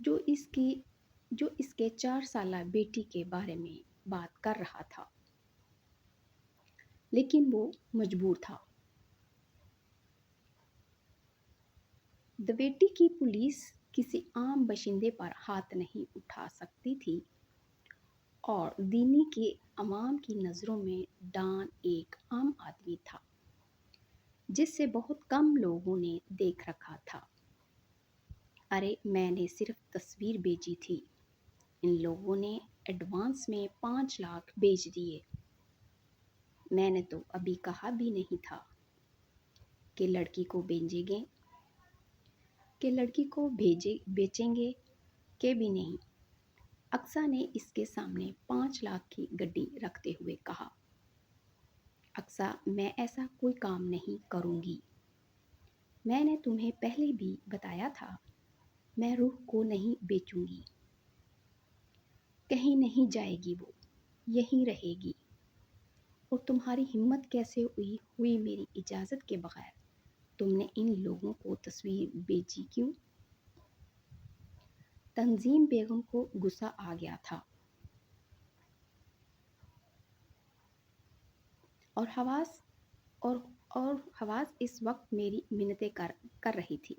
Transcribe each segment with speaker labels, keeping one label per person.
Speaker 1: جو اس کی جو اس کے 4 سالہ بیٹی کے بارے میں بات کر رہا تھا، لیکن وہ مجبور تھا۔ دویٹی کی پولیس کسی عام باشندے پر ہاتھ نہیں اٹھا سکتی تھی، اور دینی کے عوام کی نظروں میں ڈان ایک عام آدمی تھا جس سے بہت کم لوگوں نے دیکھ رکھا تھا۔ ارے میں نے صرف تصویر بھیجی تھی، ان لوگوں نے ایڈوانس میں 5 لاکھ بھیج دیے۔ میں نے تو ابھی کہا بھی نہیں تھا کہ لڑکی کو بیچیں گے کہ بھی نہیں۔ اقصیٰ نے اس کے سامنے 5 لاکھ کی گڈی رکھتے ہوئے کہا۔ اقصیٰ، میں ایسا کوئی کام نہیں کروں گی۔ میں نے تمہیں پہلے بھی بتایا تھا، میں روح کو نہیں بیچوں گی۔ کہیں نہیں جائے گی، وہ یہیں رہے گی۔ اور تمہاری ہمت کیسے ہوئی میری اجازت کے بغیر تم نے ان لوگوں کو تصویر بھیجی کیوں؟ تنظیم بیگم کو غصہ آ گیا تھا، اور حواس اس وقت میری منتیں کر رہی تھی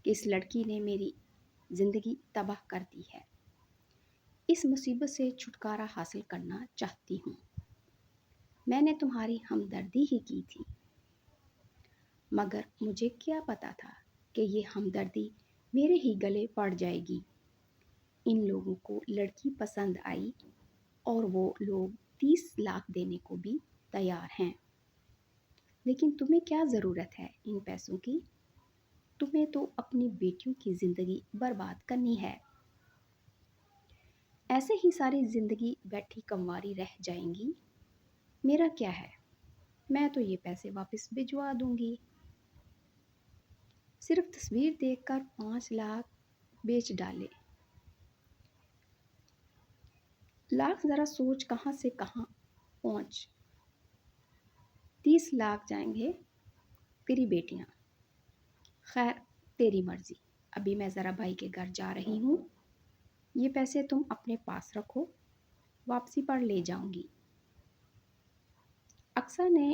Speaker 1: کہ اس لڑکی نے میری زندگی تباہ کر دی ہے۔ اس مصیبت سے چھٹکارا حاصل کرنا چاہتی ہوں۔ میں نے تمہاری ہمدردی ہی کی تھی، مگر مجھے کیا پتا تھا کہ یہ ہمدردی میرے ہی گلے پڑ جائے گی۔ ان لوگوں کو لڑکی پسند آئی اور وہ لوگ 30 لاکھ دینے کو بھی تیار ہیں۔ لیکن تمہیں کیا ضرورت ہے ان پیسوں کی؟ تمہیں تو اپنی بیٹیوں کی زندگی برباد کرنی ہے۔ ایسے ہی ساری زندگی بیٹھی کنواری رہ جائیں گی۔ میرا کیا ہے، میں تو یہ پیسے واپس بھجوا دوں گی۔ صرف تصویر دیکھ کر 5 لاکھ بیچ ڈالے۔ لاکھ ذرا سوچ کہاں سے کہاں پہنچ۔ 30 لاکھ جائیں گے تیری بیٹیاں۔ خیر تیری مرضی، ابھی میں ذرا بھائی کے گھر جا رہی ہوں، یہ پیسے تم اپنے پاس رکھو، واپسی پر لے جاؤں گی۔ اقصیٰ نے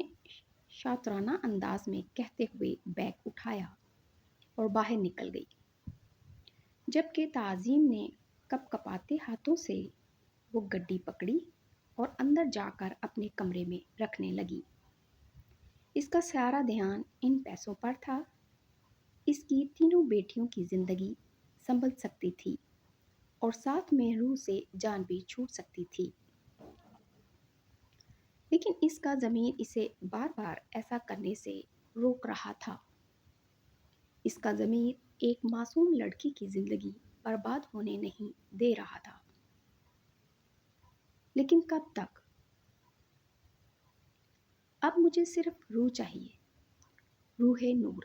Speaker 1: شاطرانہ انداز میں کہتے ہوئے بیگ اٹھایا اور باہر نکل گئی، جبکہ تعظیم نے کپ کپاتے ہاتھوں سے وہ گڈی پکڑی اور اندر جا کر اپنے کمرے میں رکھنے لگی۔ اس کا سارا دھیان ان پیسوں پر تھا۔ اس کی تینوں بیٹیوں کی زندگی سنبھل سکتی تھی اور ساتھ میں روح سے جان بھی چھوٹ سکتی تھی، لیکن اس کا ضمیر اسے بار بار ایسا کرنے سے روک رہا تھا۔ اس کا ضمیر ایک معصوم لڑکی کی زندگی برباد ہونے نہیں دے رہا تھا۔ لیکن کب تک؟ اب مجھے صرف روح چاہیے، روح نور۔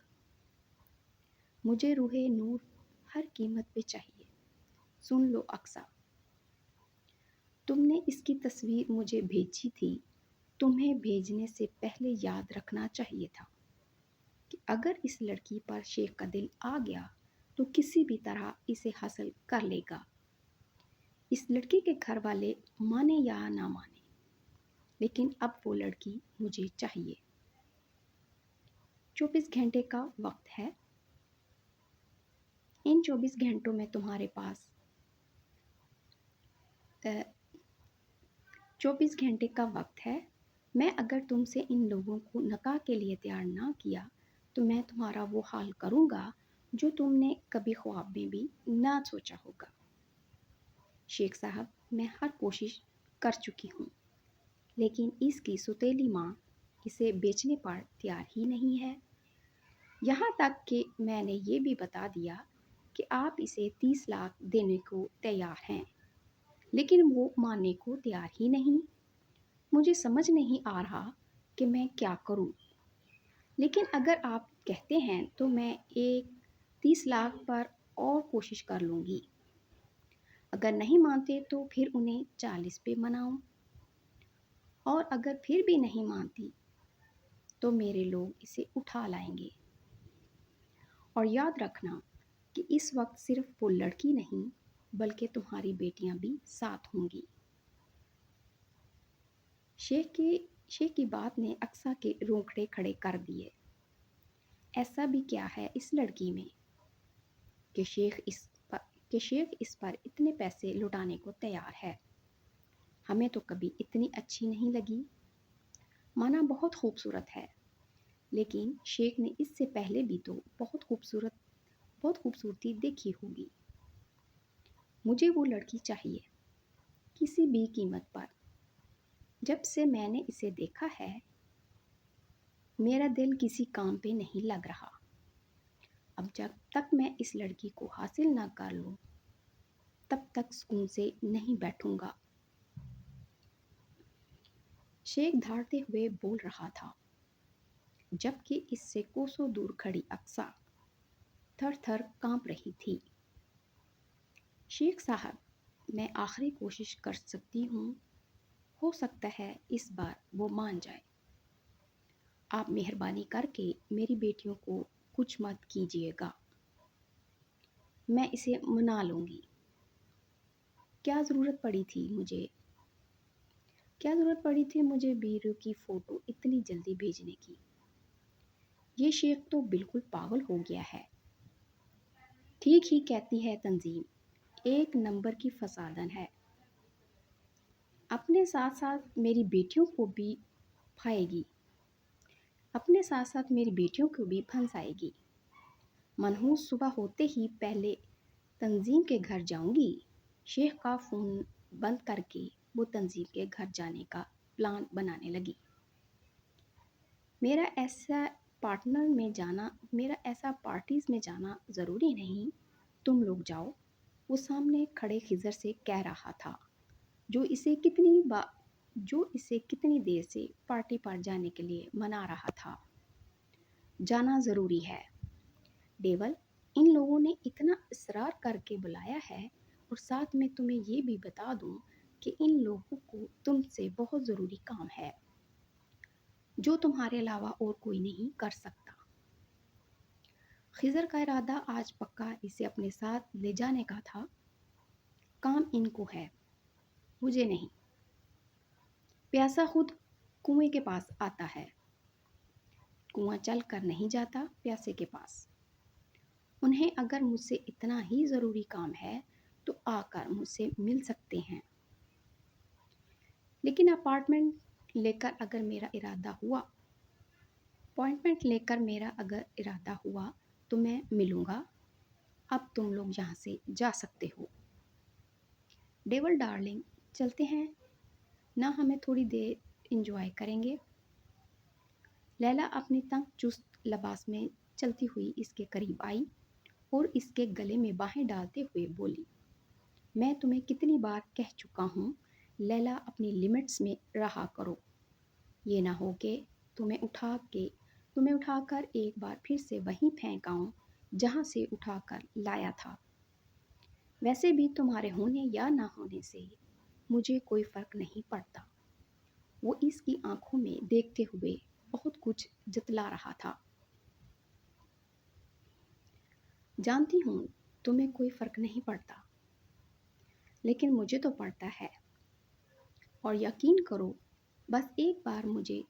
Speaker 1: مجھے روح نور ہر قیمت پہ چاہیے۔ سن لو اقصیٰ، تم نے اس کی تصویر مجھے بھیجی تھی، تمہیں بھیجنے سے پہلے یاد رکھنا چاہیے تھا کہ اگر اس لڑکی پر شیخ کا دل آ گیا تو کسی بھی طرح اسے حاصل کر لے گا۔ اس لڑکی کے گھر والے مانے یا نہ مانے، لیکن اب وہ لڑکی مجھے چاہیے۔ 24 گھنٹے کا وقت ہے۔ ان 24 گھنٹوں میں تمہارے پاس 24 گھنٹے کا وقت ہے۔ میں اگر تم سے ان لوگوں کو نکاح کے لیے تیار نہ کیا تو میں تمہارا وہ حال کروں گا جو تم نے کبھی خواب میں بھی نہ سوچا ہوگا۔ شیخ صاحب، میں ہر کوشش کر چکی ہوں، لیکن اس کی سوتیلی ماں اسے بیچنے پر تیار ہی نہیں ہے۔ یہاں تک کہ میں نے یہ بھی بتا دیا کہ آپ اسے 30 لاکھ دینے کو تیار ہیں، لیکن وہ ماننے کو تیار ہی نہیں۔ مجھے سمجھ نہیں آ رہا کہ میں کیا کروں، لیکن اگر آپ کہتے ہیں تو میں ایک 30 لاکھ پر اور کوشش کر لوں گی۔ اگر نہیں مانتے تو پھر انہیں 40 پہ مناؤں، اور اگر پھر بھی نہیں مانتی تو میرے لوگ اسے اٹھا لائیں گے۔ اور یاد رکھنا، کہ اس وقت صرف وہ لڑکی نہیں بلکہ تمہاری بیٹیاں بھی ساتھ ہوں گی۔ شیخ کی بات نے اقصیٰ کے رونگٹے کھڑے کر دیے۔ ایسا بھی کیا ہے اس لڑکی میں کہ شیخ اس پر اتنے پیسے لٹانے کو تیار ہے؟ ہمیں تو کبھی اتنی اچھی نہیں لگی۔ مانا بہت خوبصورت ہے، لیکن شیخ نے اس سے پہلے بھی تو بہت خوبصورتی دیکھی ہوگی۔ مجھے وہ لڑکی چاہیے، کسی بھی قیمت پر۔ جب سے میں نے اسے دیکھا ہے میرا دل کسی کام پہ نہیں لگ رہا۔ اب جب تک میں اس لڑکی کو حاصل نہ کر لوں تب تک سکون سے نہیں بیٹھوں گا۔ شیخ دھاڑتے ہوئے بول رہا تھا، جبکہ اس سے کوسوں دور کھڑی اقصیٰ تھر تھر کانپ رہی تھی۔ شیخ صاحب، میں آخری کوشش کر سکتی ہوں، ہو سکتا ہے اس بار وہ مان جائے۔ آپ مہربانی کر کے میری بیٹیوں کو کچھ مت کیجیے گا، میں اسے منا لوں گی۔ کیا ضرورت پڑی تھی مجھے بیرو کی فوٹو اتنی جلدی بھیجنے کی؟ یہ شیخ تو بالکل پاگل ہو گیا ہے۔ ٹھیک ہی کہتی ہے تنظیم، ایک نمبر کی فسادن ہے۔ اپنے ساتھ ساتھ میری بیٹیوں کو بھی پھنسائے گی۔ منحوس صبح ہوتے ہی پہلے تنظیم کے گھر جاؤں گی۔ شیخ کا فون بند کر کے وہ تنظیم کے گھر جانے کا پلان بنانے لگی۔ میرا ایسا پارٹیز میں جانا ضروری نہیں، تم لوگ جاؤ، وہ سامنے کھڑے خضر سے کہہ رہا تھا، جو اسے کتنی دیر سے پارٹی پر جانے کے لیے منا رہا تھا۔ جانا ضروری ہے ڈیول، ان لوگوں نے اتنا اصرار کر کے بلایا ہے، اور ساتھ میں تمہیں یہ بھی بتا دوں کہ ان لوگوں کو تم سے بہت ضروری کام ہے جو تمہارے علاوہ اور کوئی نہیں کر سکتا۔ خضر کا ارادہ آج پکا اسے اپنے ساتھ لے جانے کا تھا۔ کام ان کو ہے، مجھے نہیں۔ پیاسا خود کنویں کے پاس آتا ہے، کنواں چل کر نہیں جاتا پیاسے کے پاس۔ انہیں اگر مجھ سے اتنا ہی ضروری کام ہے تو آ کر مجھ سے مل سکتے ہیں، لیکن اپائنٹمنٹ لے کر اگر میرا ارادہ ہوا تو میں ملوں گا۔ اب تم لوگ یہاں سے جا سکتے ہو۔ ڈیول ڈارلنگ، چلتے ہیں نہ، ہمیں تھوڑی دیر انجوائے کریں گے۔ لیلا اپنی تنگ چست لباس میں چلتی ہوئی اس کے قریب آئی اور اس کے گلے میں باہیں ڈالتے ہوئے بولی، میں تمہیں کتنی بار کہہ چکا ہوں لیلا، اپنی لمٹس میں رہا کرو۔ یہ نہ ہو کہ تمہیں اٹھا کر ایک بار پھر سے وہیں پھینک آؤں جہاں سے اٹھا کر لایا تھا۔ ویسے بھی تمہارے ہونے یا نہ ہونے سے مجھے کوئی فرق نہیں پڑتا۔ وہ اس کی آنکھوں میں دیکھتے ہوئے بہت کچھ جتلا رہا تھا۔ جانتی ہوں تمہیں کوئی فرق نہیں پڑتا، لیکن مجھے تو پڑتا ہے، اور یقین کرو بس ایک بار مجھے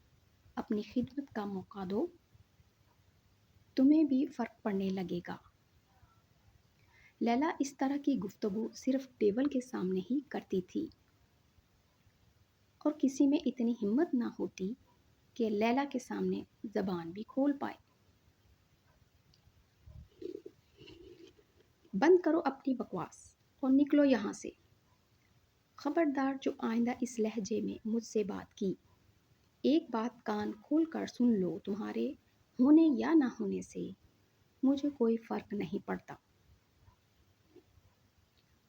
Speaker 1: اپنی خدمت کا موقع دو، تمہیں بھی فرق پڑنے لگے گا۔ لیلا اس طرح کی گفتگو صرف ڈیول کے سامنے ہی کرتی تھی، اور کسی میں اتنی ہمت نہ ہوتی کہ لیلا کے سامنے زبان بھی کھول پائے۔ بند کرو اپنی بکواس اور نکلو یہاں سے۔ خبردار جو آئندہ اس لہجے میں مجھ سے بات کی، ایک بات کان کھول کر سن لو، تمہارے ہونے یا نہ ہونے سے مجھے کوئی فرق نہیں پڑتا،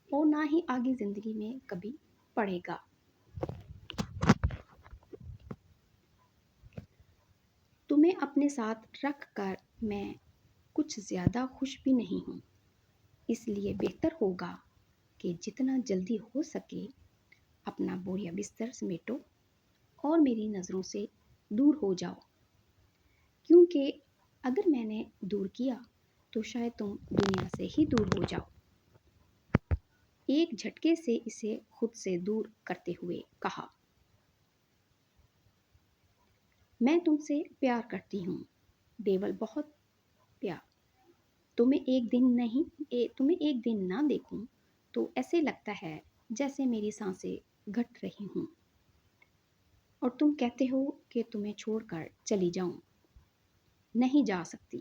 Speaker 1: اور نہ ہی آگے زندگی میں کبھی پڑے گا۔ تمہیں اپنے ساتھ رکھ کر میں کچھ زیادہ خوش بھی نہیں ہوں، اس لیے بہتر ہوگا کہ جتنا جلدی ہو سکے اپنا بوریا بستر سمیٹو اور میری نظروں سے دور ہو جاؤ، کیونکہ اگر میں نے دور کیا تو شاید تم دنیا سے ہی دور ہو جاؤ۔ ایک جھٹکے سے اسے خود سے دور کرتے ہوئے کہا، میں تم سے پیار کرتی ہوں دیول، بہت پیار۔ تمہیں ایک دن نہ دیکھوں تو ایسے لگتا ہے جیسے میری سانسیں گھٹ رہی ہوں، اور تم کہتے ہو کہ تمہیں چھوڑ کر چلی جاؤں۔ نہیں جا سکتی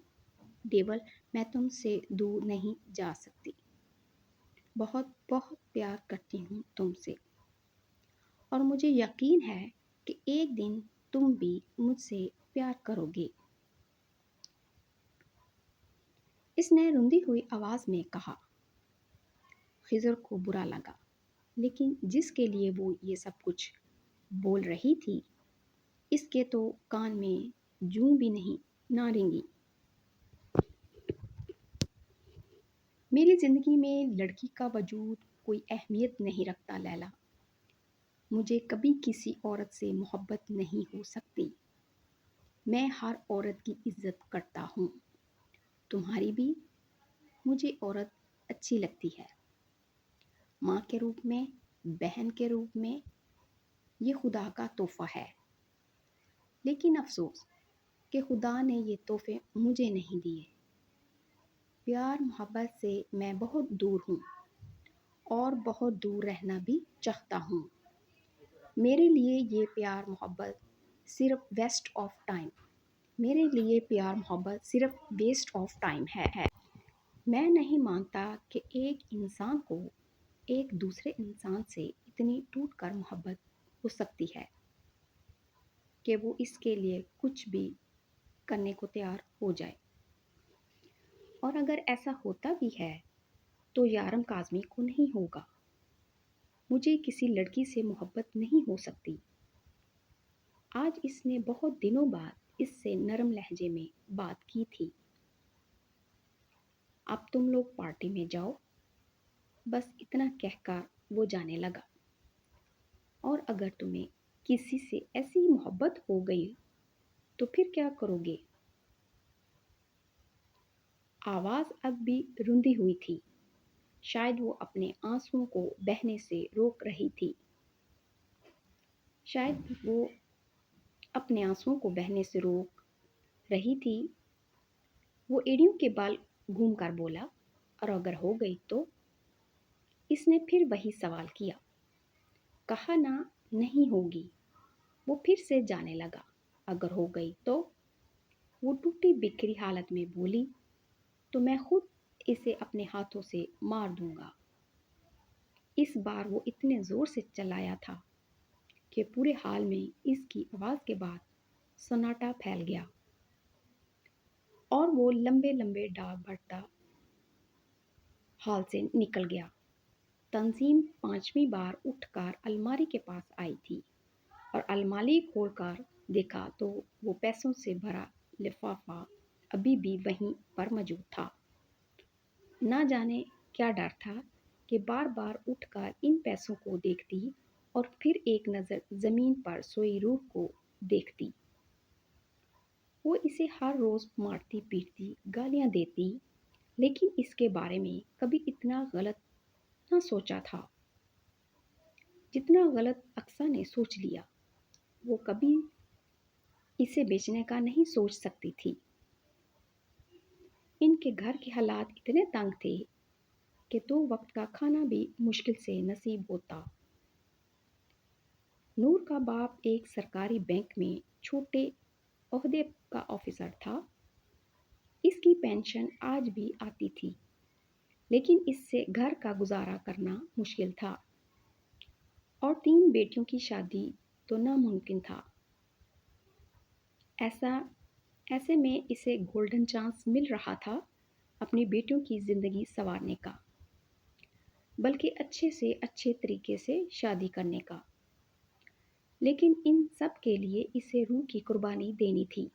Speaker 1: دیول، میں تم سے دور نہیں جا سکتی۔ بہت بہت پیار کرتی ہوں تم سے، اور مجھے یقین ہے کہ ایک دن تم بھی مجھ سے پیار کرو گے۔ اس نے رندی ہوئی آواز میں کہا۔ خضر کو برا لگا، لیکن جس کے لیے وہ یہ سب کچھ بول رہی تھی اس کے تو کان میں جوں بھی نہیں نہ رینگی۔ میری زندگی میں لڑکی کا وجود کوئی اہمیت نہیں رکھتا لیلا۔ مجھے کبھی کسی عورت سے محبت نہیں ہو سکتی۔ میں ہر عورت کی عزت کرتا ہوں، تمہاری بھی۔ مجھے عورت اچھی لگتی ہے، ماں کے روپ میں، بہن کے روپ میں، یہ خدا کا تحفہ ہے۔ لیکن افسوس کہ خدا نے یہ تحفے مجھے نہیں دیے۔ پیار محبت سے میں بہت دور ہوں، اور بہت دور رہنا بھی چاہتا ہوں۔ میرے لیے یہ پیار محبت صرف ویسٹ آف ٹائم ہے۔ میں نہیں مانتا کہ ایک انسان کو ایک دوسرے انسان سے اتنی ٹوٹ کر محبت ہو سکتی ہے کہ وہ اس کے لیے کچھ بھی کرنے کو تیار ہو جائے۔ اور اگر ایسا ہوتا بھی ہے تو یارم کاظمی کو نہیں ہوگا۔ مجھے کسی لڑکی سے محبت نہیں ہو سکتی۔ آج اس نے بہت دنوں بعد اس سے نرم لہجے میں بات کی تھی۔ اب تم لوگ پارٹی میں جاؤ، بس اتنا کہہ کر وہ جانے لگا۔ اور اگر تمہیں کسی سے ایسی محبت ہو گئی تو پھر کیا کرو گے؟ آواز اب بھی رندی ہوئی تھی، شاید وہ اپنے آنسوؤں کو بہنے سے روک رہی تھی۔ وہ ایڑیوں کے بال گھوم کر بولا، اور اگر ہو گئی تو؟ اس نے پھر وہی سوال کیا۔ کہا نا نہیں ہوگی۔ وہ پھر سے جانے لگا۔ اگر ہو گئی تو؟ وہ ٹوٹی بکھری حالت میں بولی، تو میں خود اسے اپنے ہاتھوں سے مار دوں گا۔ اس بار وہ اتنے زور سے چلایا تھا کہ پورے ہال میں اس کی آواز کے بعد سناٹا پھیل گیا، اور وہ لمبے لمبے ڈاگ بھرتا ہال سے نکل گیا۔ تنظیم پانچویں بار اٹھ کر الماری کے پاس آئی تھی، اور الماری کھول کر دیکھا تو وہ پیسوں سے بھرا لفافہ ابھی بھی وہیں پر موجود تھا۔ نہ جانے کیا ڈر تھا کہ بار بار اٹھ کر ان پیسوں کو دیکھتی اور پھر ایک نظر زمین پر سوئی روح کو دیکھتی۔ وہ اسے ہر روز مارتی پیٹتی گالیاں دیتی، لیکن اس کے بارے میں کبھی اتنا غلط نہ سوچا تھا جتنا غلط اقصیٰ نے سوچ لیا۔ وہ کبھی اسے بیچنے کا نہیں سوچ سکتی تھی۔ ان کے گھر کے حالات اتنے تنگ تھے کہ 2 وقت کا کھانا بھی مشکل سے نصیب ہوتا۔ نور کا باپ ایک سرکاری بینک میں چھوٹے عہدے کا آفیسر تھا۔ اس کی پینشن آج بھی آتی تھی، لیکن اس سے گھر کا گزارا کرنا مشکل تھا، اور 3 بیٹیوں کی شادی تو ناممکن تھا۔ ایسے میں اسے گولڈن چانس مل رہا تھا اپنی بیٹیوں کی زندگی سنوارنے کا، بلکہ اچھے سے اچھے طریقے سے شادی کرنے کا۔ لیکن ان سب کے لیے اسے روح کی قربانی دینی تھی۔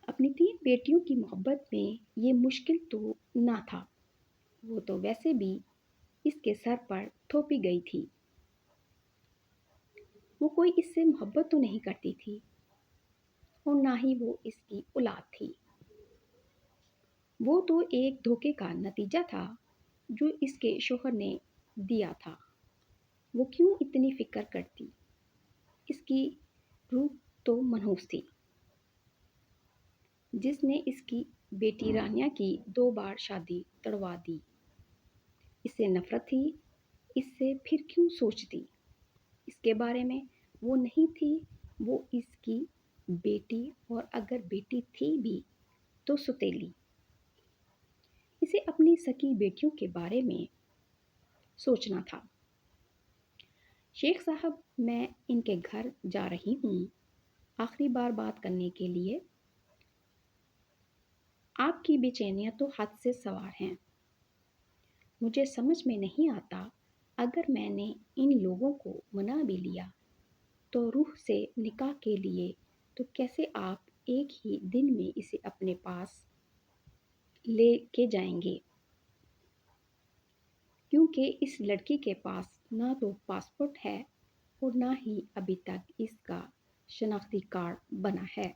Speaker 1: اپنی 3 بیٹیوں کی محبت میں یہ مشکل تو نہ تھا، وہ تو ویسے بھی اس کے سر پر تھوپی گئی تھی۔ وہ کوئی اس سے محبت تو نہیں کرتی تھی، اور نہ ہی وہ اس کی اولاد تھی۔ وہ تو ایک دھوکے کا نتیجہ تھا جو اس کے شوہر نے دیا تھا۔ وہ کیوں اتنی فکر کرتی؟ اس کی روح تو منحوس تھی، جس نے اس کی بیٹی رانیہ کی 2 بار شادی تڑوا دی۔ اس سے نفرت تھی، اس سے پھر کیوں سوچتی؟ اس کے بارے میں وہ نہیں تھی، وہ اس کی بیٹی، اور اگر بیٹی تھی بھی تو ستیلی۔ اسے اپنی سکی بیٹیوں کے بارے میں سوچنا تھا۔ شیخ صاحب، میں ان کے گھر جا رہی ہوں آخری بار بات کرنے کے لیے۔ آپ کی بے چینیاں تو حد سے سوار ہیں۔ مجھے سمجھ میں نہیں آتا، اگر میں نے ان لوگوں کو منا بھی لیا تو روح سے نکاح کے لیے، تو کیسے آپ ایک ہی دن میں اسے اپنے پاس لے کے جائیں گے؟ کیونکہ اس لڑکی کے پاس نہ تو پاسپورٹ ہے اور نہ ہی ابھی تک اس کا شناختی کارڈ بنا ہے۔